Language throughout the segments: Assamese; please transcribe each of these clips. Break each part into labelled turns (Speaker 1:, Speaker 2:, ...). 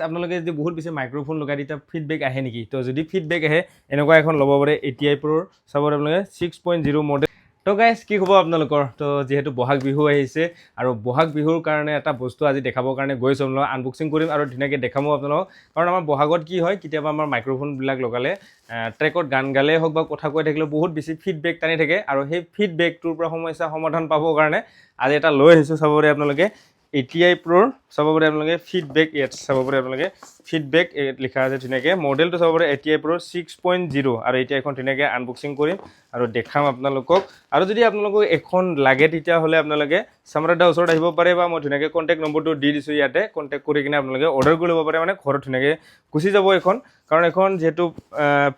Speaker 1: আপোনালোকে যদি বহুত বেছি মাইক্ৰফোন লগাই তেতিয়া ফিডবেক আহে নেকি তো যদি ফিডবেক আহে এনেকুৱা এখন ল'ব পাৰে ATI Pro'ৰ চাব আপোনালোকে 6.0 মডেল তো গাইজ কি খবৰ আপোনালোকৰ তো যেহেতু বহাগ বিহু আহিছে আৰু বহাগ বিহুৰ কাৰণে এটা বস্তু আজি দেখাবৰ কাৰণে গৈছোঁ আপোনালোকক আনবক্সিং কৰিম আৰু ধুনীয়াকৈ দেখামো আপোনালোকক কাৰণ আমাৰ বহাগত কি হয় কেতিয়াবা আমাৰ মাইক্ৰফোনবিলাক লগালে ট্ৰেকত গান গালে হওক বা কথা কৈ থাকিলে বহুত বেছি ফিডবেক টানি থাকে আৰু সেই ফিডবেকটোৰ পৰা সমস্যা সমাধান পাবৰ কাৰণে আজি এটা লৈ আহিছোঁ চাব পাৰে আপোনালোকে ATI Pro'ৰ চাব পাৰে আপোনালোকে ফিডবেক ইয়াত চাব পাৰে আপোনালোকে ফিডবেক লিখা আছে ধুনীয়াকৈ মডেলটো চাব পাৰে ATI Pro'ৰ 6.0 আৰু এতিয়া এখন ধুনীয়াকৈ আনবক্সিং কৰিম আৰু দেখাম আপোনালোকক আৰু যদি আপোনালোকক এখন লাগে তেতিয়াহ'লে আপোনালোকে সম্ৰাট দাৰ ওচৰত আহিব পাৰে বা মই ধুনীয়াকৈ কণ্টেক্ট নম্বৰটো দি দিছোঁ ইয়াতে কণ্টেক্ট কৰি কিনে আপোনালোকে অৰ্ডাৰ কৰি ল'ব পাৰে মানে ঘৰত ধুনীয়াকৈ গুচি যাব এখন কাৰণ এখন যিহেতু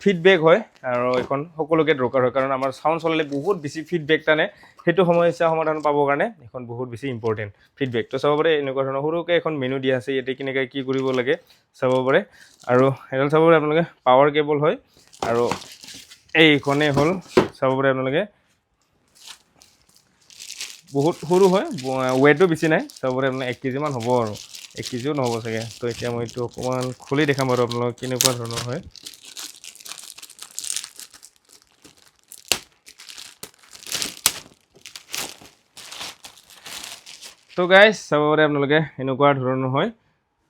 Speaker 1: ফিডবেক হয় আৰু এখন সকলোকে দৰকাৰ হয় কাৰণ আমাৰ চাউণ্ড চলালে বহুত বেছি ফিডবেক টানে সেইটো সমস্যা সমাধান পাবৰ কাৰণে এখন বহুত বেছি ইম্পৰ্টেণ্ট ফিডবেক তো চাব পাৰে এনেকুৱা ধৰণৰ সৰুকৈ এখন মেনু দিয়া আছে ইয়াতে কেনেকৈ কি কৰিব লাগে চাব পাৰে আৰু এডাল চাব পাৰে আপোনালোকে পাৱাৰ কেবল হয় আৰু এইখনেই হ'ল চাব পাৰে আপোনালোকে বহুত সৰু হয় ৱেটো বেছি নাই চাব পাৰে আপোনাৰ 1 কেজিমান হ'ব আৰু 1 কেজিও নহ'ব চাগে তো এতিয়া মই এইটো অকণমান খুলি দেখাম আৰু আপোনালোকক কেনেকুৱা ধৰণৰ হয় তো গাইজ চাব পাৰে আপোনালোকে এনেকুৱা ধৰণৰ হয়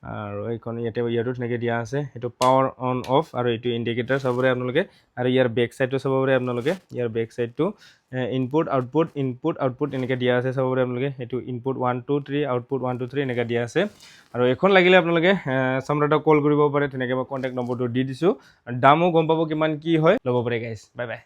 Speaker 1: আৰু এইখন ইয়াতো ধুনীয়াকৈ দিয়া আছে এইটো পাৱাৰ অন অফ আৰু এইটো ইণ্ডিকেটাৰ চাব পাৰে আপোনালোকে আৰু ইয়াৰ বেক চাইডটো চাব পাৰে আপোনালোকে ইয়াৰ বেক চাইডটো ইনপুট আউটপুট এনেকৈ দিয়া আছে চাব পাৰে আপোনালোকে এইটো ইনপুট 1 2 3 আউটপুট 1 2 3 এনেকৈ দিয়া আছে আৰু এখন লাগিলে আপোনালোকে সম্ৰাটক কল কৰিব পাৰে ধুনীয়াকৈ মই কণ্টেক্ট নম্বৰটো দি দিছোঁ আৰু দামো গম পাব কিমান কি হয় ল'ব পাৰে গাইজ বাই বাই